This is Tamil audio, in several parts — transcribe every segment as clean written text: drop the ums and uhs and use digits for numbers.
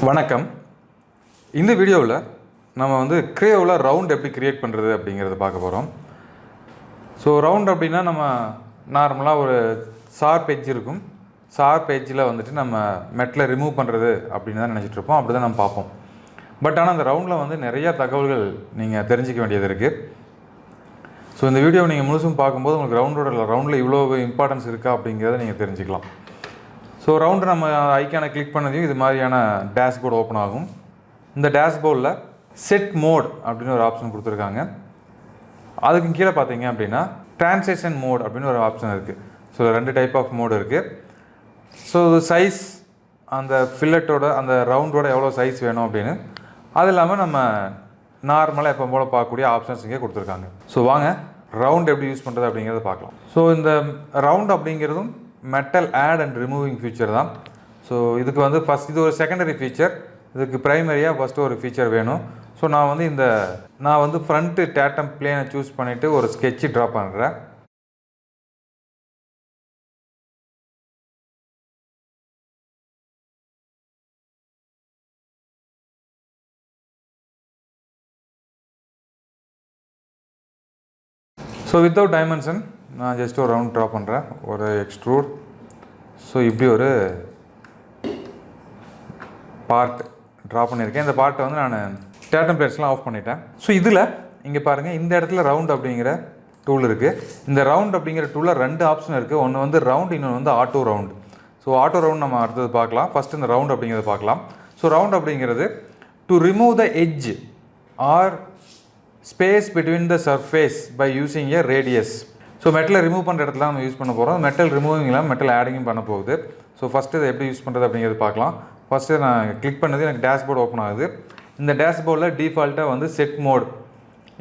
வணக்கம். இந்த வீடியோவில் நம்ம வந்து கிரேவில் ரவுண்ட் எப்படி கிரியேட் பண்ணுறது அப்படிங்கிறத பார்க்க போகிறோம். ஸோ ரவுண்ட் அப்படின்னா நம்ம நார்மலாக ஒரு ஷார்ப் எட்ஜ் இருக்கும். ஷார்ப் எட்ஜில் வந்துட்டு நம்ம மெட்டில் ரிமூவ் பண்ணுறது அப்படின்னு தான் நினச்சிட்ருப்போம். அப்படி தான் நம்ம பார்ப்போம். பட் ஆனால் அந்த ரவுண்டில் வந்து நிறையா தகவல்கள் நீங்கள் தெரிஞ்சிக்க வேண்டியது இருக்குது. ஸோ இந்த வீடியோவை நீங்கள் முழுசும் பார்க்கும்போது உங்களுக்கு ரவுண்டில் இவ்வளோ இம்பார்ட்டன்ஸ் இருக்கா அப்படிங்கிறத நீங்கள் தெரிஞ்சுக்கலாம். ஸோ ரவுண்டு நம்ம ஐக்கானை கிளிக் பண்ணதையும் இது மாதிரியான டேஷ்போர்டு ஓப்பன் ஆகும். இந்த டேஷ்போர்டில் செட் மோட் அப்படின்னு ஒரு ஆப்ஷன் கொடுத்துருக்காங்க. அதுக்கு கீழே பார்த்தீங்க அப்படின்னா ட்ரான்ஸ்லேஷன் மோட் அப்படின்னு ஒரு ஆப்ஷன் இருக்குது. ஸோ 2 டைப் ஆஃப் மோடு இருக்குது. ஸோ சைஸ் அந்த ஃபில்லட்டோட அந்த ரவுண்டோட எவ்வளோ சைஸ் வேணும் அப்படின்னு, அது இல்லாமல் நம்ம நார்மலாக எப்போ போல் பார்க்கக்கூடிய ஆப்ஷன்ஸ் இங்கே கொடுத்துருக்காங்க. ஸோ வாங்க ரவுண்ட் எப்படி யூஸ் பண்ணுறது அப்படிங்கிறத பார்க்கலாம். ஸோ இந்த ரவுண்ட் அப்படிங்கிறதும் metal add and removing feature தான். ஸோ இதுக்கு வந்து ஃபஸ்ட் இது ஒரு செகண்டரி ஃபீச்சர். இதுக்கு ப்ரைமரியாக ஃபஸ்ட்டு ஒரு ஃபீச்சர் வேணும். ஸோ நான் வந்து ஃப்ரண்ட்டு டேட்டம் பிளேனை சூஸ் பண்ணிவிட்டு ஒரு ஸ்கெட்சு ட்ரா பண்ணுறேன். ஸோ வித்தவுட் டைமென்ஷன் நான் ஜஸ்ட் ஒரு ரவுண்ட் ட்ரா பண்ணுறேன், ஒரு எக்ஸ்ட்ரூட். ஸோ இப்படி ஒரு பார்ட் ட்ரா பண்ணியிருக்கேன். இந்த பார்ட்டை வந்து நான் டேட்டம் பிளேட்ஸ்லாம் ஆஃப் பண்ணிட்டேன். ஸோ இதில் இங்கே பாருங்கள், இந்த இடத்துல ரவுண்ட் அப்படிங்கிற டூல் இருக்குது. இந்த ரவுண்ட் அப்படிங்கிற டூலில் 2 ஆப்ஷன் இருக்குது. ஒன்று வந்து ரவுண்ட், இன்னொன்று வந்து auto round. So auto round நம்ம அடுத்தது பார்க்கலாம். ஃபஸ்ட்டு இந்த ரவுண்ட் அப்படிங்கிறத பார்க்கலாம். ஸோ ரவுண்ட் அப்படிங்கிறது to remove the edge or space between the surface by using a radius. So மெட்டலை ரிமூவ் பண்ணுற இடத்துல நம்ம யூஸ் பண்ண போகிறோம். மெட்டல் ரிமூவிங் இல்லாமல் மெட்டல் ஆடிங்கும் பண்ண போகுது. ஸோ ஃபஸ்ட்டு இதை எப்படி யூஸ் பண்ணுறது அப்படிங்கிறது பார்க்கலாம். ஃபஸ்ட்டு நான் கிளிக் பண்ணது எனக்கு டேஷ்போர்டு ஓப்பன் ஆகுது. இந்த டேஷ்போர்டில் டிஃபால்ட்டாக வந்து செட் மோட்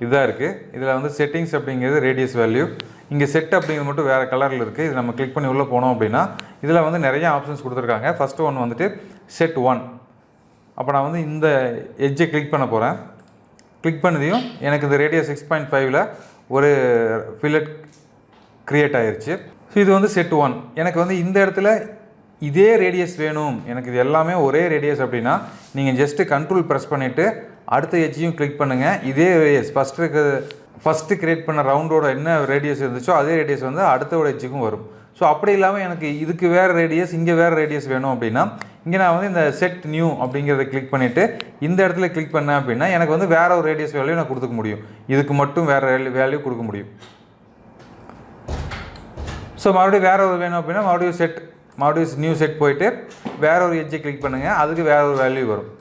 இதுதான் இருக்குது. இதில் வந்து செட்டிங்ஸ் அப்படிங்கிறது ரேடியஸ் வேல்யூ. இங்கே செட் அப்படிங்கிறது மட்டும் வேறு கலரில் இருக்குது. இது நம்ம கிளிக் பண்ணி உள்ளே போனோம் அப்படின்னா இதில் வந்து நிறைய ஆப்ஷன்ஸ் கொடுத்துருக்காங்க. ஃபஸ்ட்டு ஒன்று வந்துட்டு செட் 1. அப்போ நான் வந்து இந்த எட்ஜை கிளிக் பண்ண போகிறேன். கிளிக் பண்ணதையும் எனக்கு இந்த ரேடியஸ் 6.5ல் ஒரு ஃபில்லட் க்ரியேட் ஆகிருச்சு. ஸோ இது வந்து செட் 1. எனக்கு வந்து இந்த இடத்துல இதே ரேடியஸ் வேணும், எனக்கு இது எல்லாமே ஒரே ரேடியஸ் அப்படின்னா நீங்கள் ஜஸ்ட்டு கண்ட்ரோல் ப்ரெஸ் பண்ணிவிட்டு அடுத்த எட்ஜையும் கிளிக் பண்ணுங்கள். இதே ரேடியஸ் ஃபஸ்ட்டு க்ரியேட் பண்ண ரவுண்டோட என்ன ரேடியஸ் இருந்துச்சோ அதே ரேடியஸ் வந்து அடுத்தோட எட்ஜுக்கும் வரும். ஸோ அப்படி இல்லாமல் எனக்கு இதுக்கு வேறு ரேடியஸ், இங்கே வேறு ரேடியஸ் வேணும் அப்படின்னா இங்கே நான் வந்து இந்த செட் நியூ அப்படிங்கிறத கிளிக் பண்ணிவிட்டு இந்த இடத்துல கிளிக் பண்ணேன் அப்படின்னா எனக்கு வந்து வேறு ஒரு ரேடியஸ் வேல்யூ நான் கொடுத்துக்க முடியும். இதுக்கு மட்டும் வேறு வேல்யூ கொடுக்க முடியும். ஸோ மறுபடியும் வேறு ஒரு வேணும் அப்படின்னா மறுபடியும் நியூ செட் போயிட்டு வேற ஒரு எட்ஜை கிளிக் பண்ணுங்கள், அதுக்கு வேற ஒரு வேல்யூ வரும்.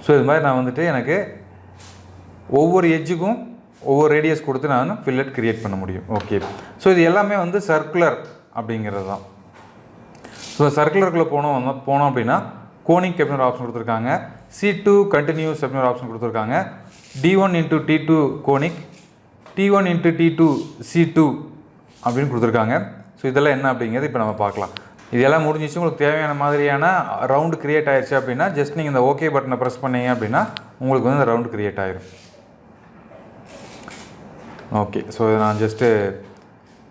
ஸோ இது மாதிரி நான் வந்துட்டு எனக்கு ஒவ்வொரு எட்ஜுக்கும் ஒவ்வொரு ரேடியஸ் கொடுத்து நான் ஃபில்லட் கிரியேட் பண்ண முடியும். ஓகே. ஸோ இது எல்லாமே வந்து சர்க்குலர் அப்படிங்கிறது தான். ஸோ சர்க்குலருக்குள்ளே போனோம் அப்படின்னா கோனிக் அப்படின்னு ஒரு ஆப்ஷன் கொடுத்துருக்காங்க. C2 கண்டினியூஸ் அப்படின்னு ஒரு ஆப்ஷன் கொடுத்துருக்காங்க. D1 × T2 conic, T1 × T2 C2 அப்படின்னு கொடுத்துருக்காங்க. ஸோ இதெல்லாம் என்ன அப்படிங்கிறது இப்போ நம்ம பார்க்கலாம். இதெல்லாம் முடிஞ்சிச்சு. உங்களுக்கு தேவையான மாதிரியான ரவுண்டு க்ரியேட் ஆயிடுச்சு அப்படின்னா ஜஸ்ட் நீங்கள் இந்த ஓகே பட்டனை ப்ரெஸ் பண்ணீங்க அப்படின்னா உங்களுக்கு வந்து இந்த ரவுண்டு க்ரியேட் ஆயிடும். ஓகே. ஸோ நான் ஜஸ்ட்டு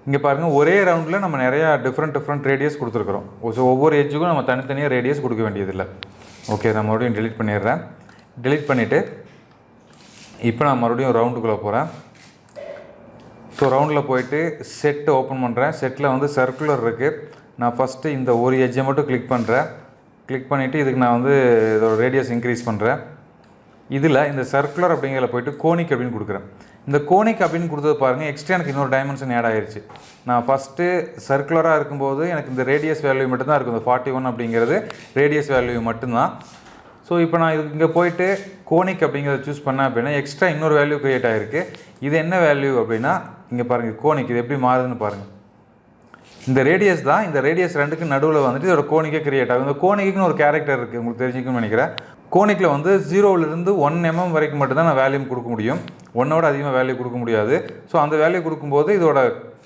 இங்கே பாருங்கள், ஒரே ரவுண்டில் நம்ம நிறையா டிஃப்ரெண்ட் ரேடியஸ் கொடுத்துருக்குறோம். ஸோ ஒவ்வொரு எட்ஜுக்கும் நம்ம தனித்தனியாக ரேடியஸ் கொடுக்க வேண்டியதில்லை. ஓகே, நான் மறுபடியும் டெலிட் பண்ணிடுறேன். டெலிட் பண்ணிவிட்டு இப்போ நான் மறுபடியும் ரவுண்டுக்குள்ளே போகிறேன். ஸோ ரவுண்டில் போயிட்டு செட்டு ஓப்பன் பண்ணுறேன். செட்டில் வந்து சர்க்குலர் இருக்குது. நான் ஃபஸ்ட்டு இந்த ஒரு எட்ஜை மட்டும் கிளிக் பண்ணுறேன். கிளிக் பண்ணிவிட்டு இதுக்கு நான் வந்து இதோட ரேடியஸ் இன்க்ரீஸ் பண்ணுறேன். இதில் இந்த சர்க்குலர் அப்படிங்கிறத போய்ட்டு கோனிக் அப்படின்னு கொடுக்குறேன். இந்த கோனிக் அப்படின்னு கொடுத்தது பாருங்கள், எக்ஸ்ட்ரா எனக்கு இன்னொரு டைமென்ஷன் ஆட் ஆகிருச்சு. நான் ஃபஸ்ட்டு சர்க்குலராக இருக்கும்போது எனக்கு இந்த ரேடியஸ் வேல்யூ மட்டும்தான் இருக்கும். இந்த 41 அப்படிங்கிறது ரேடியஸ் வேல்யூ மட்டும்தான். ஸோ இப்போ நான் இதுக்கு இங்கே போயிட்டு கோனிக் அப்படிங்கிறத சூஸ் பண்ணேன் அப்படின்னா எக்ஸ்ட்ரா இன்னொரு வேல்யூ க்ரியேட் ஆகிருக்கு. இது என்ன வேல்யூ அப்படின்னா இங்கே பாருங்கள், கோனிக் இது எப்படி மாறுதுன்னு பாருங்கள். இந்த ரேடியஸ் தான், இந்த ரேடியஸ் 2க்கு நடுவில் வந்துட்டு இதோட கோனிக்கே க்ரியேட் ஆகும். இந்த கோனிக்குன்னு ஒரு கேரக்டர் இருக்குது, உங்களுக்கு தெரிஞ்சுக்கணும்னு நினைக்கிறேன். கோனிக்கில் வந்து 0லேருந்து 1 mm வரைக்கும் மட்டும்தான் நான் வேல்யூ கொடுக்க முடியும். 1ஓட அதிகமாக வேல்யூ கொடுக்க முடியாது. ஸோ அந்த வேல்யூ கொடுக்கும்போது இதோட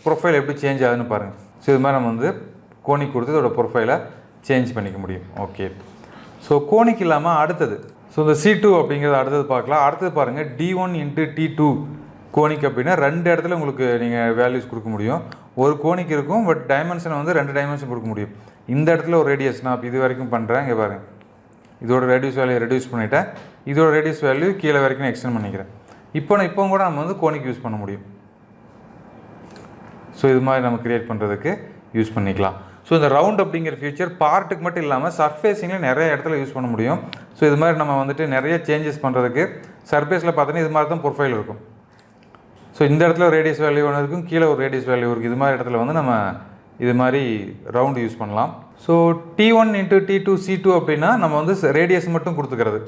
ப்ரொஃபைல் எப்படி சேஞ்ச் ஆகுதுன்னு பாருங்கள். ஸோ இது மாதிரி நம்ம வந்து கோனிக் கொடுத்து இதோட ப்ரொஃபைலை சேஞ்ச் பண்ணிக்க முடியும். ஓகே. ஸோ கோனிக் இல்லாமல் அடுத்தது, ஸோ இந்த C2 அப்படிங்கிறத அடுத்தது பார்க்கலாம். அடுத்தது பாருங்கள், D1 × T2 கோனிக் அப்படின்னா 2 இடத்துல உங்களுக்கு நீங்கள் வேல்யூஸ் கொடுக்க முடியும். ஒரு கோனிக் இருக்கும், பட் டைமென்ஷனை வந்து 2 டைமென்ஷன் கொடுக்க முடியும். இந்த இடத்துல ஒரு ரேடியஸ் நான் இப்போ இது வரைக்கும் பண்ணுறேன். இங்கே பாருங்கள், இதோட ரேடியஸ் வேல்யூ ரெடியூஸ் பண்ணிவிட்டேன். இதோட ரேடியஸ் வேல்யூ கீழே வரைக்கும் எக்ஸ்டெண்ட் பண்ணிக்கிறேன். இப்போ கூட நம்ம வந்து கோனிக் யூஸ் பண்ண முடியும். ஸோ இது மாதிரி நம்ம க்ரியேட் பண்ணுறதுக்கு யூஸ் பண்ணிக்கலாம். ஸோ இந்த ரவுண்ட் அப்படிங்கிற ஃபியூச்சர் பார்ட்டுக்கு மட்டும் இல்லாமல் சர்ஃபேஸிங்கில் நிறைய இடத்துல யூஸ் பண்ண முடியும். ஸோ இது மாதிரி நம்ம வந்துட்டு நிறைய சேஞ்சஸ் பண்ணுறதுக்கு சர்ஃபேஸில் பார்த்தோன்னா இது மாதிரி தான் ப்ரொஃபைல் இருக்கும். ஸோ இந்த இடத்துல ஒரு ரேடியஸ் வேல்யூ ஒன்று இருக்கும், கீழே ஒரு ரேடியஸ் வேல்யூ இருக்குது. இது மாதிரி இடத்துல வந்து நம்ம இது மாதிரி ரவுண்டு யூஸ் பண்ணலாம். ஸோ T1 × T2 C2 அப்படின்னா நம்ம வந்து ரேடியஸ் மட்டும் கொடுத்துக்கிறது.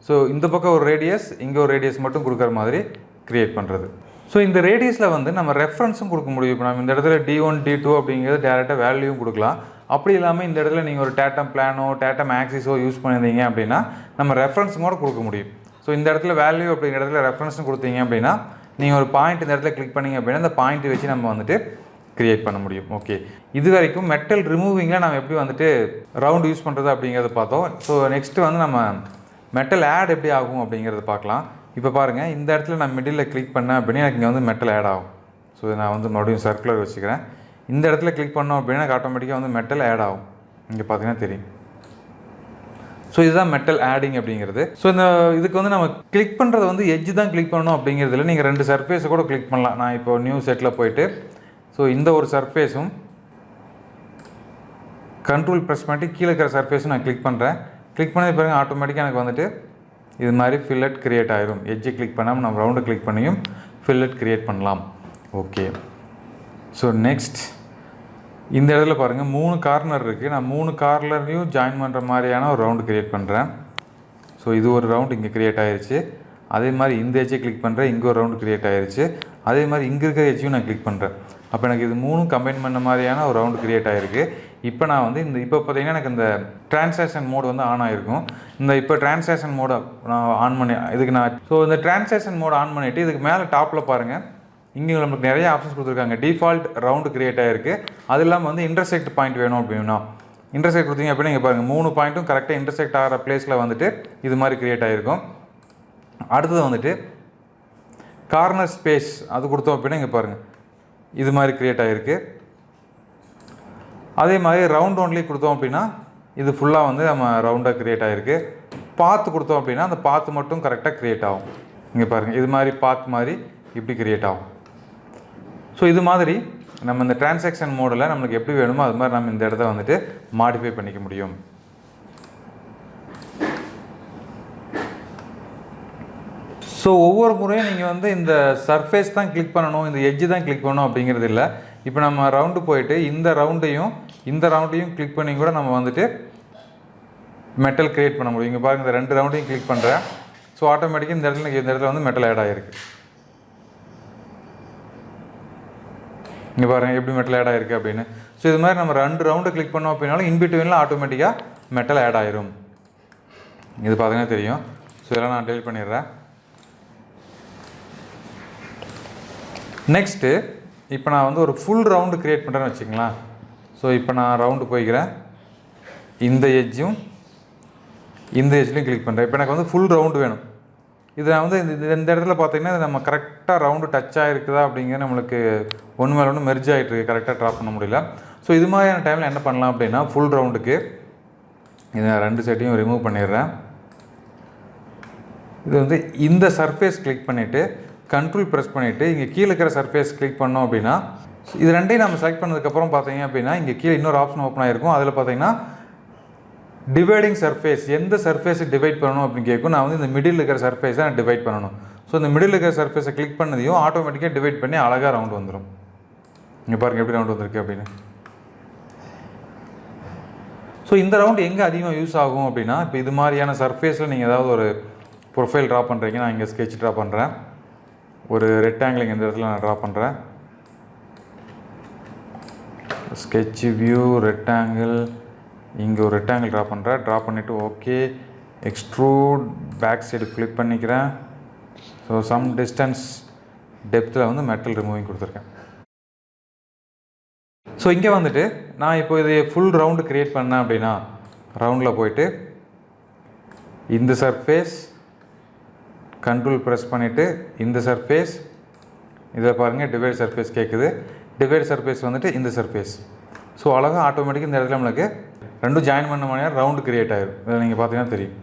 ஸோ இந்த பக்கம் ஒரு ரேடியஸ், இங்கே ஒரு ரேடியஸ் மட்டும் கொடுக்குற மாதிரி க்ரியேட் பண்ணுறது. ஸோ இந்த ரேடியஸில் வந்து நம்ம ரெஃபரன்ஸும் கொடுக்க முடியும். இப்போ நம்ம இந்த இடத்துல D1 D2 அப்படிங்கிறது டேரெக்டாக வேல்யூவும் கொடுக்கலாம். அப்படி இல்லாமல் இந்த இடத்துல நீங்கள் ஒரு டேட்டம் பிளானோ டேட்டம் ஆக்சிஸோ யூஸ் பண்ணியிருந்தீங்க அப்படின்னா நம்ம ரெஃபரன்ஸும் கூட கொடுக்க முடியும். ஸோ இந்த இடத்துல வேல்யூ அப்படிங்கிற இடத்துல ரெஃபரன்ஸும் கொடுத்தீங்க அப்படின்னா நீங்கள் ஒரு பாயிண்ட் இந்த இடத்துல கிளிக் பண்ணிங்க அப்படின்னா அந்த பாயிண்ட் வச்சு நம்ம வந்துட்டு க்ரியேட் பண்ண முடியும். ஓகே, இது வரைக்கும் மெட்டல் ரிமூவிங்கில் நம்ம எப்படி வந்துட்டு ரவுண்ட் யூஸ் பண்ணுறது அப்படிங்கிறத பார்த்தோம். ஸோ நெக்ஸ்ட்டு வந்து நம்ம மெட்டல் ஆட் எப்படி ஆகும் அப்படிங்கிறத பார்க்கலாம். இப்போ பாருங்கள், இந்த இடத்துல நான் மிடில் கிளிக் பண்ணேன் அப்படின்னா எனக்கு இங்கே வந்து மெட்டல் ஆட் ஆகும். ஸோ நான் வந்து மறுபடியும் சர்க்குலர் வச்சுக்கிறேன். இந்த இடத்துல கிளிக் பண்ணோம் அப்படின்னா எனக்கு ஆட்டோமேட்டிக்காக வந்து மெட்டல் ஆட் ஆகும். இங்கே பார்த்தீங்கன்னா தெரியும். ஸோ இதுதான் மெட்டல் ஆடிங் அப்படிங்கிறது. ஸோ இந்த இதுக்கு வந்து நம்ம கிளிக் பண்ணுறது வந்து எட்ஜ் தான் கிளிக் பண்ணணும் அப்படிங்கிறதுல நீங்கள் 2 சர்ஃபேஸை கூட கிளிக் பண்ணலாம். நான் இப்போ நியூ செட்டில் போயிட்டு ஸோ இந்த ஒரு சர்ஃபேஸும் கண்ட்ரோல் ப்ரெஸ் பண்ணிட்டு கீழே இருக்கிற சர்ஃபேஸும் நான் கிளிக் பண்ணுறேன். கிளிக் பண்ணது பிறகு ஆட்டோமேட்டிக்காக எனக்கு வந்துட்டு இது மாதிரி ஃபில்லட் க்ரியேட் ஆகிரும். எட்ஜை கிளிக் பண்ணாமல் நம்ம ரவுண்டை கிளிக் பண்ணியும் ஃபில்லட் க்ரியேட் பண்ணலாம். ஓகே, ஸோ நெக்ஸ்ட் இந்த இடத்துல பாருங்கள் 3 கார்னர் இருக்குது. நான் 3 கார்னரையும் ஜாயின் பண்ணுற மாதிரியான ஒரு ரவுண்டு க்ரியேட் பண்ணுறேன். ஸோ இது ஒரு ரவுண்டு இங்கே க்ரியேட் ஆகிருச்சு. அதே மாதிரி இந்த எட்ஜை கிளிக் பண்ணுறேன், இங்கே ஒரு ரவுண்டு க்ரியேட் ஆகிருச்சு. அதே மாதிரி இங்கே இருக்கிற எட்ஜையும் நான் கிளிக் பண்ணுறேன். அப்போ எனக்கு இது 3 கம்பைன் பண்ண மாதிரியான ஒரு ரவுண்டு க்ரியேட் ஆகிருக்கு. இப்போ நான் வந்து இப்போ பார்த்தீங்கன்னா எனக்கு இந்த ட்ரான்சாக்ஷன் மோடு வந்து ஆன் ஆகிருக்கும். இப்போ ட்ரான்சாக்ஷன் மோடை நான் ஆன் பண்ணி இந்த ட்ரான்சாக்ஷன் மோடு ஆன் பண்ணிவிட்டு இதுக்கு மேலே டாப்பில் பாருங்கள், இங்கே நமக்கு நிறைய ஆப்ஷன்ஸ் கொடுத்துருக்காங்க. டிஃபால்ட் ரவுண்டு க்ரியேட் ஆகிருக்கு. அது இல்லாமல் வந்து இன்டர்செக்ட் பாயிண்ட் வேணும் அப்படின்னா இன்டர்செக்ட் கொடுத்தீங்க அப்படின்னா இங்கே பாருங்கள் 3 பாயிண்ட்டும் கரெக்டாக இன்டர்செக்ட் ஆகிற பிளேஸில் வந்துட்டு இது மாதிரி க்ரியேட் ஆகிருக்கும். அடுத்தது வந்துட்டு கார்னர் ஸ்பேஸ் அது கொடுத்தோம் அப்படின்னா இங்கே பாருங்கள் இது மாதிரி க்ரியேட் ஆகிருக்கு. அதே மாதிரி ரவுண்ட் ஒன்லி கொடுத்தோம் அப்படின்னா இது ஃபுல்லாக வந்து நம்ம ரவுண்டாக க்ரியேட் ஆகிருக்கு. பாத்து கொடுத்தோம் அப்படின்னா அந்த பாத்து மட்டும் கரெக்டாக க்ரியேட் ஆகும். இங்கே பாருங்கள் இது மாதிரி பாத் மாதிரி இப்படி க்ரியேட் ஆகும். ஸோ இது மாதிரி நம்ம இந்த டிரான்சாக்ஷன் மோடில் நம்மளுக்கு எப்படி வேணுமோ அது மாதிரி நம்ம இந்த இடத்த வந்துட்டு மாடிஃபை பண்ணிக்க முடியும். ஸோ ஒவ்வொரு முறையும் நீங்கள் வந்து இந்த சர்ஃபேஸ் தான் கிளிக் பண்ணணும், இந்த எட்ஜு தான் கிளிக் பண்ணணும் அப்படிங்கிறது இல்லை. இப்போ நம்ம ரவுண்டு போயிட்டு இந்த ரவுண்டையும் கிளிக் பண்ணி கூட நம்ம வந்துட்டு மெட்டல் க்ரியேட் பண்ண முடியும். இங்கே பாருங்கள், இந்த 2 ரவுண்டையும் கிளிக் பண்ணுறேன். ஸோ ஆட்டோமேட்டிக்காக இந்த இடத்துல வந்து மெட்டல் ஆட் ஆகிருக்கு. இங்கே பாருங்கள் எப்படி மெட்டல் ஆட் ஆகிருக்கு அப்படின்னு. ஸோ இது மாதிரி நம்ம 2 ரவுண்டை கிளிக் பண்ணோம் அப்படின்னாலும் இன்பிட்வீனில் ஆட்டோமேட்டிக்காக மெட்டல் ஆட் ஆகிரும். இது பார்த்தீங்கன்னா தெரியும். ஸோ இதெல்லாம் நான் டெலிட் பண்ணிடுறேன். நெக்ஸ்ட்டு இப்போ நான் வந்து ஒரு ஃபுல் ரவுண்டு க்ரியேட் பண்ணுறேன்னு வச்சுங்களேன். ஸோ இப்போ நான் ரவுண்டு போய்க்கிறேன், இந்த எட்ஜும் இந்த எட்ஜ்லையும் கிளிக் பண்ணுறேன். இப்போ எனக்கு வந்து ஃபுல் ரவுண்டு வேணும். இது நான் வந்து இந்த இடத்துல பார்த்தீங்கன்னா நம்ம கரெக்டாக ரவுண்டு டச் ஆகிருக்குதா அப்படிங்கிற நம்மளுக்கு ஒன்று மேலே ஒன்று மெர்ஜ் ஆகிட்டுருக்கு, கரெக்டாக ட்ரா பண்ண முடியல. ஸோ இது மாதிரியான டைமில் என்ன பண்ணலாம் அப்படின்னா ஃபுல் ரவுண்டுக்கு இதை நான் 2 செட்டையும் ரிமூவ் பண்ணிடுறேன். இது வந்து இந்த சர்ஃபேஸ் கிளிக் பண்ணிவிட்டு கண்ட்ரோல் ப்ரெஸ் பண்ணிவிட்டு இங்கே கீழே இருக்கிற சர்ஃபேஸ் கிளிக் பண்ணோம் அப்படின்னா இது 2ஐயும் நம்ம செலக்ட் பண்ணதுக்கப்புறம் பார்த்தீங்க அப்படின்னா இங்கே கீழே இன்னொரு ஆப்ஷன் ஓப்பன் ஆகிருக்கும். அதில் பார்த்தீங்கன்னா டிவைடிங் சர்ஃபேஸ், எந்த சர்ஃபேஸை டிவைட் பண்ணணும் அப்படின்னு கேட்கும். நான் வந்து இந்த மிடில் இருக்கிற சர்ஃபேஸை நான் டிவைட் பண்ணணும். ஸோ இந்த மிடில் இருக்கிற சர்ஃபேஸை கிளிக் பண்ணதையும் ஆட்டோமேட்டிக்காக டிவைட் பண்ணி அழகாக ரவுண்டு வந்துடும். இங்கே பாருங்கள் எப்படி ரவுண்டு வந்திருக்கு அப்படின்னு. ஸோ இந்த ரவுண்டு எங்கே அதிகமாக யூஸ் ஆகும் அப்படின்னா இப்போ இது மாதிரியான சர்ஃபேஸில் நீங்கள் ஏதாவது ஒரு ப்ரொஃபைல் ட்ரா பண்ணுறீங்க. நான் இங்கே ஸ்கெட்ச் ட்ரா பண்ணுறேன், ஒரு ரெக்டாங்கிள் இந்த இடத்துல நான் ட்ரா பண்ணுறேன். ஸ்கெட்ச் வியூ ரெக்டாங்கிள், இங்கே ஒரு ரெக்டாங்கிள் ட்ரா பண்ணிவிட்டு okay extrude back side flip பண்ணிக்கிறேன். ஸோ சம் டிஸ்டன்ஸ் டெப்த்தில் வந்து மெட்டல் ரிமூவிங் கொடுத்துருக்கேன். ஸோ இங்கே வந்துட்டு நான் இப்போ இது ஃபுல் ரவுண்டு க்ரியேட் பண்ணேன் அப்படின்னா ரவுண்டில் போயிட்டு இந்த சர்ஃபேஸ் கண்ட்ரோல் ப்ரெஸ் பண்ணிவிட்டு இந்த சர்ஃபேஸ் இதில் பாருங்கள் டிவைட் சர்ஃபேஸ் கேட்குது. டிவைட் சர்ஃபேஸ் வந்துட்டு இந்த சர்ஃபேஸ். ஸோ அழகாக ஆட்டோமேட்டிக்காக இந்த இடத்துல நம்மளுக்கு ரெண்டும் ஜாயின் பண்ண மாதிரி ரவுண்டு கிரியேட் ஆயிரும். இதில் நீங்கள் பார்த்தீங்கன்னா தெரியும்.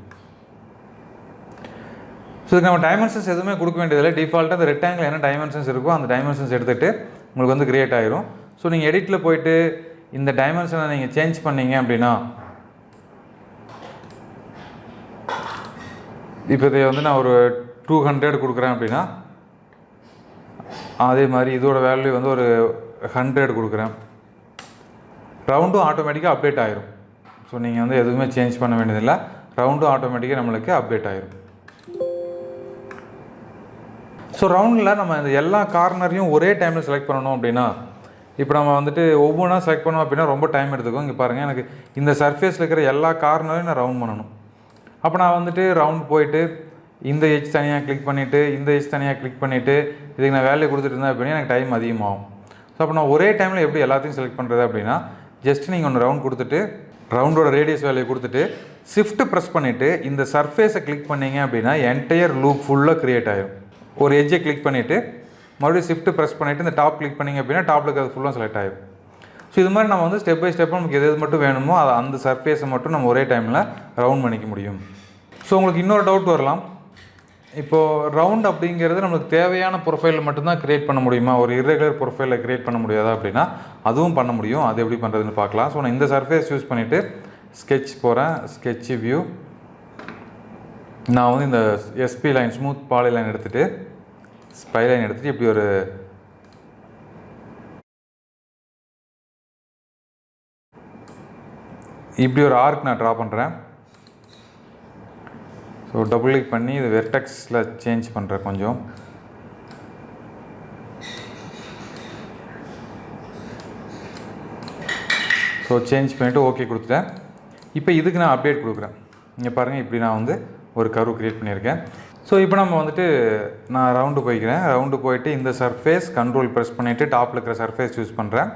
ஸோ இதுக்கு நம்ம டைமென்ஷன்ஸ் எதுவுமே கொடுக்க வேண்டியதில்லை. டிஃபால்ட்டாக அந்த ரெக்டாங்கில் என்ன டைமென்ஷன்ஸ் இருக்கோ அந்த டைமென்ஷன்ஸ் எடுத்துகிட்டு உங்களுக்கு வந்து கிரியேட் ஆயிரும். ஸோ நீங்கள் எடிட்டில் போயிட்டு இந்த டைமென்ஷனை நீங்கள் சேஞ்ச் பண்ணீங்க அப்படின்னா, இப்போ இதை வந்து நான் ஒரு 200 கொடுக்குறேன் அப்படின்னா, அதே மாதிரி இதோட வேல்யூ வந்து ஒரு 100 கொடுக்குறேன். ரவுண்டும் ஆட்டோமேட்டிக்காக அப்டேட் ஆயிரும். ஸோ நீங்கள் வந்து எதுவுமே சேஞ்ச் பண்ண வேண்டியதில்லை. ரவுண்டும் ஆட்டோமேட்டிக்காக நம்மளுக்கு அப்டேட் ஆயிரும். ஸோ ரவுண்டில் நம்ம இந்த எல்லா கார்னரையும் ஒரே டைமில் செலக்ட் பண்ணணும் அப்படின்னா, இப்போ நம்ம வந்துட்டு ஒவ்வொன்றா செலக்ட் பண்ணோம் அப்படின்னா ரொம்ப டைம் எடுத்துக்கும். இங்கே பாருங்கள், எனக்கு இந்த சர்ஃபேஸில் இருக்கிற எல்லா கார்னரையும் நான் ரவுண்ட் பண்ணணும். அப்போ நான் வந்துட்டு ரவுண்ட் போயிட்டு இந்த எட்ஜ் தனியாக கிளிக் பண்ணிவிட்டு இந்த எட்ஜ் தனியாக கிளிக் பண்ணிவிட்டு இதுக்கு நான் வேல்யூ கொடுத்துட்டு இருந்தேன் அப்படின்னா எனக்கு டைம் அதிகமாகும். ஸோ அப்போ நான் ஒரே டைமில் எப்படி எல்லாத்தையும் செலக்ட் பண்ணுறது அப்படின்னா, ஜஸ்ட் நீங்கள் ஒன்று ரவுண்ட் கொடுத்துட்டு ரவுண்டோட ரேடியஸ் வேல்யூ கொடுத்துட்டு ஷிஃப்ட் ப்ரெஸ் பண்ணிவிட்டு இந்த சர்ஃபேஸை கிளிக் பண்ணிங்க அப்படின்னா என்டையர் லூப் ஃபுல்லாக க்ரியேட் ஆகிடும். ஒரு எட்ஜை கிளிக் பண்ணிவிட்டு மறுபடியும் ஷிஃப்ட் ப்ரெஸ் பண்ணிவிட்டு இந்த டாப் கிளிக் பண்ணிங்க அப்படின்னா டாப்பில் இருக்கிறது ஃபுல்லாக செலக்ட் ஆகிடும். ஸோ இது மாதிரி நம்ம வந்து ஸ்டெப் பை ஸ்டெப்பாக நமக்கு எது மட்டும் வேணுமோ அதை அந்த சர்ஃபேஸை மட்டும் நம்ம ஒரே டைமில் ரவுண்ட் பண்ணிக்க முடியும். ஸோ உங்களுக்கு இன்னொரு டவுட் வரலாம், இப்போது ரவுண்ட் அப்படிங்கிறது நம்மளுக்கு தேவையான ப்ரொஃபைலில் மட்டும்தான் க்ரியேட் பண்ண முடியுமா, ஒரு இர்ரெகுலர் ப்ரொஃபைலில் க்ரியேட் பண்ண முடியாதா அப்படின்னா, அதுவும் பண்ண முடியும். அது எப்படி பண்ணுறதுன்னு பார்க்கலாம். ஸோ நான் இந்த சர்ஃபேஸ் யூஸ் பண்ணிவிட்டு ஸ்கெட்ச் போகிறேன், ஸ்கெட்ச் வியூ. நான் வந்து இந்த spline smooth polyline எடுத்துகிட்டு ஸ்பை லைன் எடுத்துகிட்டு இப்படி ஒரு ஆர்க் நான் ட்ரா பண்ணுறேன். ஸோ டபுள் கிளிக் பண்ணி இது வெர்டெக்ஸில் சேஞ்ச் பண்ணுறேன் கொஞ்சம். ஸோ சேஞ்ச் பண்ணிவிட்டு ஓகே கொடுத்துட்டேன். இப்போ இதுக்கு நான் அப்டேட் கொடுக்குறேன். இங்கே பாருங்கள், இப்படி நான் வந்து ஒரு கர்வ் க்ரியேட் பண்ணியிருக்கேன். ஸோ இப்போ நம்ம வந்துட்டு நான் ரவுண்டு போய்க்கிறேன். ரவுண்டு போயிட்டு இந்த சர்ஃபேஸ் கண்ட்ரோல் ப்ரெஸ் பண்ணிவிட்டு டாப்பில் இருக்கிற சர்ஃபேஸ் யூஸ் பண்ணுறேன்.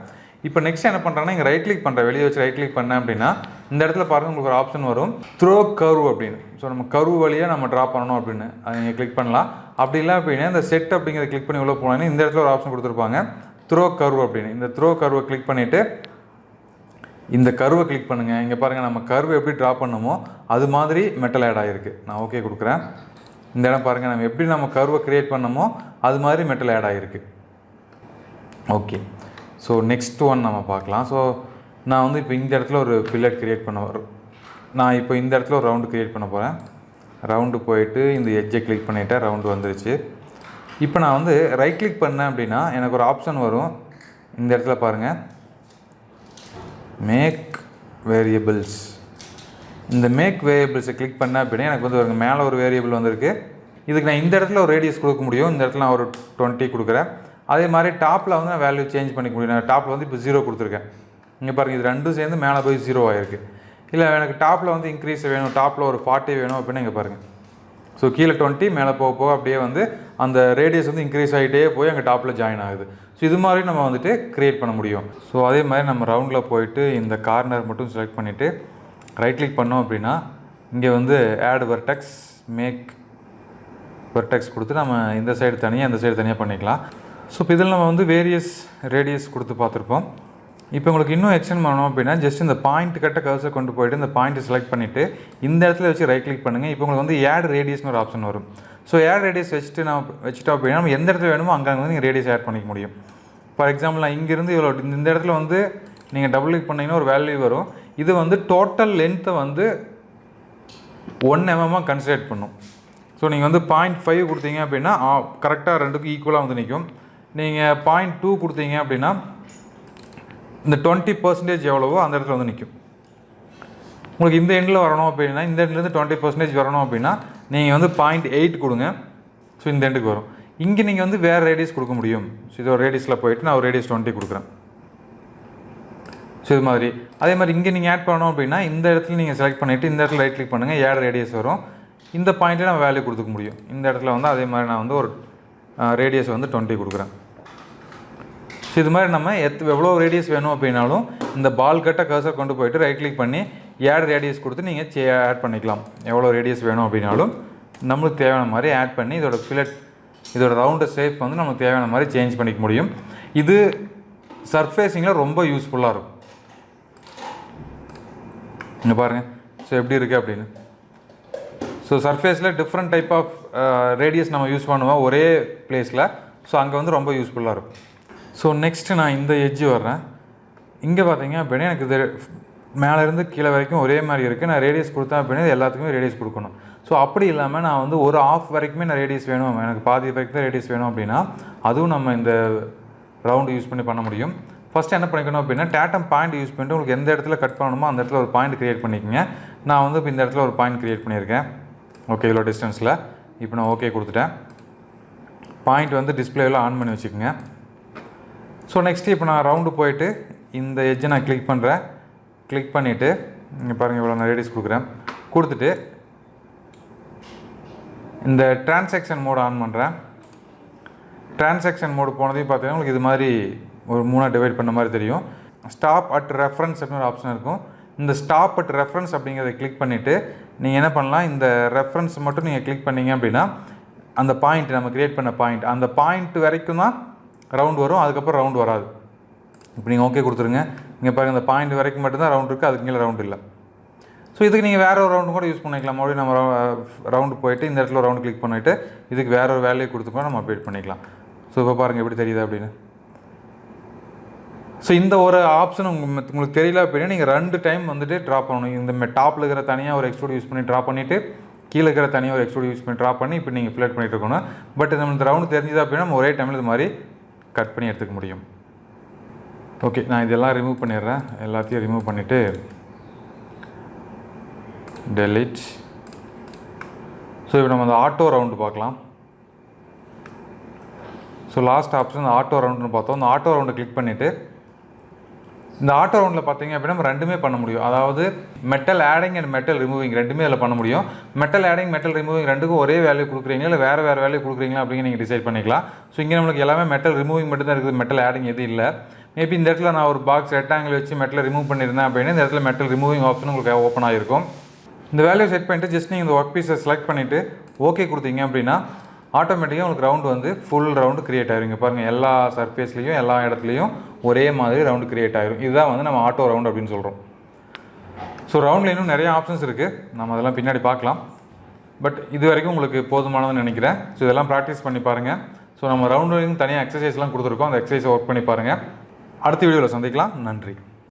இப்போ நெக்ஸ்ட் என்ன பண்ணுறேன்னா, இங்கே ரைட் கிளிக் பண்ணுறேன். வெளியே வச்சு ரைட் கிளிக் பண்ணேன் அப்படின்னா இந்த இடத்துல பாருங்கள் உங்களுக்கு ஒரு ஆப்ஷன் வரும், த்ரோ கர்வ் அப்படின்னு. ஸோ நம்ம கர்வ் வழியாக நம்ம ட்ரா பண்ணணும் அப்படின்னு அதை நீங்கள் கிளிக் பண்ணலாம். அப்படி இல்லை அப்படின்னா இந்த செட் அப்படிங்கிறத கிளிக் பண்ணி உள்ள போனீங்கன்னா இந்த இடத்துல ஒரு ஆப்ஷன் கொடுத்துருப்பாங்க, த்ரோ கர்வ் அப்படின்னு. இந்த த்ரோ கர்வை கிளிக் பண்ணிவிட்டு இந்த கர்வை கிளிக் பண்ணுங்கள். இங்கே பாருங்கள், நம்ம கர்வ் எப்படி ட்ரா பண்ணமோ அது மாதிரி மெட்டல் ஆட் ஆகிருக்கு. நான் ஓகே கொடுக்குறேன். இந்த இடம் பாருங்கள், நம்ம எப்படி நம்ம கர்வை க்ரியேட் பண்ணமோ அது மாதிரி மெட்டல் ஆட் ஆகிருக்கு. ஓகே, ஸோ நெக்ஸ்ட் ஒன் நம்ம பார்க்கலாம். ஸோ நான் வந்து இப்போ இந்த இடத்துல ஒரு ஃபில்லட் க்ரியேட் பண்ண வரும். நான் இப்போ இந்த இடத்துல ஒரு ரவுண்டு க்ரியேட் பண்ண போகிறேன். ரவுண்டு போயிட்டு இந்த எட்ஜை கிளிக் பண்ணிவிட்டேன், ரவுண்டு வந்துருச்சு. இப்போ நான் வந்து ரைட் கிளிக் பண்ணேன் அப்படின்னா எனக்கு ஒரு ஆப்ஷன் வரும். இந்த இடத்துல பாருங்கள், மேக் வேரியபிள்ஸ். இந்த மேக் வேரியபிள்ஸை கிளிக் பண்ணேன் அப்படின்னா எனக்கு வந்து ஒரு மேலே ஒரு வேரியபிள் வந்திருக்கு. இதுக்கு நான் இந்த இடத்துல ஒரு ரேடியஸ் கொடுக்க முடியும். இந்த இடத்துல நான் ஒரு 20 கொடுக்குறேன். அதே மாதிரி டாப்பில் வந்து நான் வேல்யூ சேஞ்ச் பண்ணிக்க முடியும். நான் டாப்பில் வந்து இப்போ 0 கொடுத்துருக்கேன். இங்கே பாருங்கள், இது ரெண்டும் சேர்ந்து மேலே போய் 0 ஆகிருக்கு. இல்லை எனக்கு டாப்பில் வந்து இன்க்ரீஸ் வேணும், டாப்பில் ஒரு 40 வேணும் அப்படின்னு இங்கே பாருங்கள். ஸோ கீழே 20 மேலே போக போக அப்படியே வந்து அந்த ரேடியஸ் வந்து இன்க்ரீஸ் ஆகிட்டே போய் அங்கே டாப்பில் ஜாயின் ஆகுது. ஸோ இது மாதிரி நம்ம வந்துட்டு க்ரியேட் பண்ண முடியும். ஸோ அதே மாதிரி நம்ம ரவுண்டில் போயிட்டு இந்த கார்னர் மட்டும் செலக்ட் பண்ணிவிட்டு ரைட் கிளிக் பண்ணோம் அப்படின்னா இங்கே வந்து ஆட் வெர்டெக்ஸ், மேக் வெர்டெக்ஸ் கொடுத்து நம்ம இந்த சைடு தனியாக இந்த சைடு தனியாக பண்ணிக்கலாம். ஸோ இப்போ இதில் நம்ம வந்து வேரியஸ் ரேடியஸ் கொடுத்து பார்த்துருப்போம். இப்போ உங்களுக்கு இன்னும் எக்ஸ்டெண்ட் பண்ணணும் அப்படின்னா ஜஸ்ட் இந்த பாயிண்ட் கட்ட கர்சர் கொண்டு போய்ட்டு இந்த பாயிண்ட்டை செலக்ட் பண்ணிவிட்டு இந்த இடத்துல வச்சு ரைட் கிளிக் பண்ணுங்கள். இப்போ உங்களுக்கு வந்து ஆட் ரேடியஸ்னு ஒரு ஆப்ஷன் வரும். ஸோ ஆட் ரேடியஸ் வச்சுட்டோம் அப்படின்னா நம்ம எந்த இடத்துல வேணுமோ அங்கே வந்து நீங்கள் ரேடியஸ் ஆட் பண்ணிக்க முடியும். ஃபார் எக்ஸாம்பிள் நான் இங்கேருந்து இவ்வளோ இந்த இடத்துல வந்து நீங்கள் டபுள் கிளிக் பண்ணிங்கன்னா ஒரு வேல்யூ வரும். இது வந்து டோட்டல் லென்த்தை வந்து 1 mm கன்சிடர் பண்ணும். ஸோ நீங்கள் வந்து 0.5 கொடுத்தீங்க அப்படின்னா கரெக்டாக ரெண்டுக்கும் ஈக்குவலாக வந்து நிற்கும். நீங்கள் 0.2 கொடுத்தீங்க அப்படின்னா இந்த 20% எவ்வளவோ அந்த இடத்துல வந்து நிற்கும். உங்களுக்கு இந்த எண்டில் வரணும் அப்படின்னா இந்த எண்ட்லேருந்து 20% வரணும் அப்படின்னா நீங்கள் வந்து 0.8 கொடுங்க. ஸோ இந்த எண்டுக்கு வரும். இங்கே நீங்கள் வந்து வேறு ரேடியஸ் கொடுக்க முடியும். ஸோ இது ஒரு ரேடியஸில் போயிட்டு நான் ஒரு ரேடியஸ் 20 கொடுக்குறேன். ஸோ இது மாதிரி அதே மாதிரி இங்கே நீங்கள் ஆட் பண்ணணும் அப்படின்னா இந்த இடத்துல நீங்கள் செலக்ட் பண்ணிவிட்டு இந்த இடத்துல ரைட் கிளிக் பண்ணுங்கள், ஆட் ரேடியஸ் வரும். இந்த பாயிண்ட்டில் நம்ம வேல்யூ கொடுத்துக்க முடியும். இந்த இடத்துல வந்து அதே மாதிரி நான் வந்து ஒரு ரேடியஸ் வந்து 20 கொடுக்குறேன். ஸோ இது மாதிரி நம்ம எவ்வளோ ரேடியஸ் வேணும் அப்படின்னாலும் இந்த பால் கட்ட கர்சர் கொண்டு போயிட்டு ரைட் கிளிக் பண்ணி ஆட் ரேடியஸ் கொடுத்து நீங்கள் ஆட் பண்ணிக்கலாம். எவ்வளோ ரேடியஸ் வேணும் அப்படின்னாலும் நம்மளுக்கு தேவையான மாதிரி ஆட் பண்ணி இதோட ஃபில்லட் இதோட ரவுண்டு ஷேப் வந்து நமக்கு தேவையான மாதிரி சேஞ்ச் பண்ணிக்க முடியும். இது சர்ஃபேஸிங்கில் ரொம்ப யூஸ்ஃபுல்லாக இருக்கும். இங்கே பாருங்கள். ஸோ எப்படி இருக்குது அப்படின்னு. ஸோ சர்ஃபேஸில் டிஃப்ரெண்ட் டைப் ஆஃப் ரேடியஸ் நம்ம யூஸ் பண்ணுவோம் ஒரே பிளேஸில். ஸோ அங்கே வந்து ரொம்ப யூஸ்ஃபுல்லாக இருக்கும். ஸோ நெக்ஸ்ட்டு நான் இந்த எட்ஜ் வர்றேன். இங்கே பார்த்தீங்க அப்படின்னா எனக்கு இது மேலேருந்து கீழே வரைக்கும் ஒரே மாதிரி இருக்குது. நான் ரேடியஸ் கொடுத்தேன் அப்படின்னா எல்லாத்துக்குமே ரேடியஸ் கொடுக்கணும். ஸோ அப்படி இல்லாமல் நான் வந்து ஒரு ஆஃப் வரைக்குமே நான் ரேடியஸ் வேணும், எனக்கு பாதி வரைக்கும் தான் ரேடியஸ் வேணும் அப்படின்னா அதுவும் நம்ம இந்த ரவுண்டு யூஸ் பண்ண முடியும். ஃபஸ்ட்டு என்ன பண்ணிக்கணும் அப்படின்னா டேட்டம் பாயிண்ட் யூஸ் பண்ணிட்டு உங்களுக்கு எந்த இடத்துல கட் பண்ணணுமோ அந்த இடத்துல ஒரு பாயிண்ட் க்ரியேட் பண்ணிக்கோங்க. நான் வந்து இப்போ இந்த இடத்துல ஒரு பாயிண்ட் க்ரியேட் பண்ணியிருக்கேன். ஓகே, இவ்வளோ டிஸ்டன்ஸில் இப்போ நான் ஓகே கொடுத்துட்டேன். பாயிண்ட் வந்து டிஸ்பிளேவில் ஆன் பண்ணி வச்சுக்கோங்க. ஸோ நெக்ஸ்ட்டு இப்போ நான் ரவுண்டு போயிட்டு இந்த எட்ஜை நான் கிளிக் பண்ணுறேன். கிளிக் பண்ணிவிட்டு இங்கே பாருங்கள் இவ்வளோ நான் ரேடியஸ் கொடுத்துட்டு இந்த டிரான்சாக்ஷன் மோடு ஆன் பண்ணுறேன். டிரான்சாக்ஷன் மோடு போனதையும் பார்த்தீங்கன்னா உங்களுக்கு இது மாதிரி ஒரு 3 டிவைட் பண்ண மாதிரி தெரியும். ஸ்டாப் அட் ரெஃபரன்ஸ் அப்படின்னு ஒரு ஆப்ஷன் இருக்கும். இந்த ஸ்டாப் அட் ரெஃபரன்ஸ் அப்படிங்கிறத கிளிக் பண்ணிவிட்டு நீங்கள் என்ன பண்ணலாம், இந்த ரெஃபரன்ஸ் மட்டும் நீங்கள் கிளிக் பண்ணிங்க அப்படின்னா அந்த பாயிண்ட் நம்ம க்ரியேட் பண்ண பாயிண்ட் அந்த பாயிண்ட் வரைக்கும் தான் ரவுண்ட் வரும், அதுக்கப்புறம் ரவுண்ட் வராது. இப்போ நீங்கள் ஓகே கொடுத்துருங்க. இங்கே பாருங்கள் இந்த பாயிண்ட் வரைக்கும் மட்டும்தான் ரவுண்ட் இருக்குது, அதுக்கு மேலே ரவுண்ட் இல்லை. ஸோ இதுக்கு நீங்கள் வேறு ஒரு ரவுண்டு கூட யூஸ் பண்ணிக்கலாம். மறுபடியும் நம்ம ரவுண்டு போயிட்டு இந்த இடத்துல ரவுண்டு கிளிக் பண்ணிவிட்டு இதுக்கு வேறு ஒரு வேல்யூ கொடுத்துக்கோ நம்ம அப்டேட் பண்ணிக்கலாம். ஸோ இப்போ பாருங்கள் எப்படி தெரியுது அப்படின்னு. ஸோ இந்த ஒரு ஆப்ஷன் உங்களுக்கு தெரியல அப்படின்னா நீங்கள் 2 டைம் வந்துட்டு ட்ரா பண்ணணும். இந்த டாப்பில் இருக்கிற தனியாக ஒரு எக்ஸ்ட்ரூட் யூஸ் பண்ணி ட்ரா பண்ணிவிட்டு கீழே இருக்கிற தனியாக ஒரு எக்ஸ்ட்ரூட் யூஸ் பண்ணி ட்ரா பண்ணி இப்போ நீங்கள் ஃபில்லட் பண்ணிட்டு இருக்கணும். பட் நம்ம இந்த ரவுண்டு தெரிஞ்சது அப்படின்னா நம்ம ஒரே டைமில் இது மாதிரி கட் பண்ணி எடுத்துக்க முடியும். ஓகே, நான் இதெல்லாம் ரிமூவ் பண்ணிடுறேன். எல்லாத்தையும் ரிமூவ் பண்ணிவிட்டு டெலிட். ஸோ இப்போ நம்ம அந்த ஆட்டோ ரவுண்டு பார்க்கலாம். ஸோ லாஸ்ட் ஆப்ஷன் ஆட்டோ ரவுண்டுன்னு பார்த்தோம். இந்த ஆட்டோ ரவுண்டை கிளிக் பண்ணிவிட்டு இந்த ஆட்டோ ரவுண்டில் பார்த்தீங்க அப்படின்னா நம்ம 2மே பண்ண முடியும். அதாவது metal adding and metal removing 2மே அதில் பண்ண முடியும். மெட்டல் ஆடிங் மெட்டல் ரிமூவிங் 2க்கும் ஒரே வேல்யூ கொடுக்குறீங்களா இல்லை வேறு வேல்யூ கொடுக்குறீங்களா அப்படிங்க நீங்கள் டிசைட் பண்ணிக்கலாம். ஸோ இங்கே நம்மளுக்கு எல்லாமே மெட்டல் ரிமூவிங் மட்டும் தான் இருக்குது, மெட்டல் ஆடிங் எதுவும் இல்லை. மேபி இந்த இடத்துல நான் ஒரு பாக்ஸ் ரெக்டாங்கிள் வச்சு மெட்டல் ரிமூவ் பண்ணியிருந்தேன் அப்படின்னா இந்த இடத்துல மெட்டல் ரிமூவிங் ஆப்ஷன் உங்களுக்கு ஓப்பன் ஆகிருக்கும். இந்த வேல்யூ செட் பண்ணிட்டு ஜஸ்ட் நீங்கள் இந்த ஒர்க் பீஸை செலக்ட் பண்ணிவிட்டு ஓகே கொடுத்தீங்க அப்படின்னா ஆட்டோமேட்டிக்காக உங்களுக்கு ரவுண்டு வந்து ஃபுல் ரவுண்டு க்ரியேட் ஆகிருங்க. பாருங்கள் எல்லா சர்ஃபேஸ்லேயும் எல்லா இடத்துலையும் ஒரே மாதிரி ரவுண்டு க்ரியேட் ஆகிரும். இதுதான் வந்து நம்ம ஆட்டோ ரவுண்டு அப்படின்னு சொல்கிறோம். ஸோ ரவுண்டில் இன்னும் நிறைய ஆப்ஷன்ஸ் இருக்குது, நம்ம அதெல்லாம் பின்னாடி பார்க்கலாம். பட் இது வரைக்கும் உங்களுக்கு போதுமானதுன்னு நினைக்கிறேன். ஸோ இதெல்லாம் ப்ராக்டிஸ் பண்ணி பாருங்கள். ஸோ நம்ம ரவுண்டுலையும் தனியாக எக்ஸசைஸ்லாம் கொடுத்துருக்கோம், அந்த எக்ஸசைஸை ஒர்க் பண்ணி பாருங்கள். அடுத்த வீடியோவில் சந்திக்கலாம். நன்றி.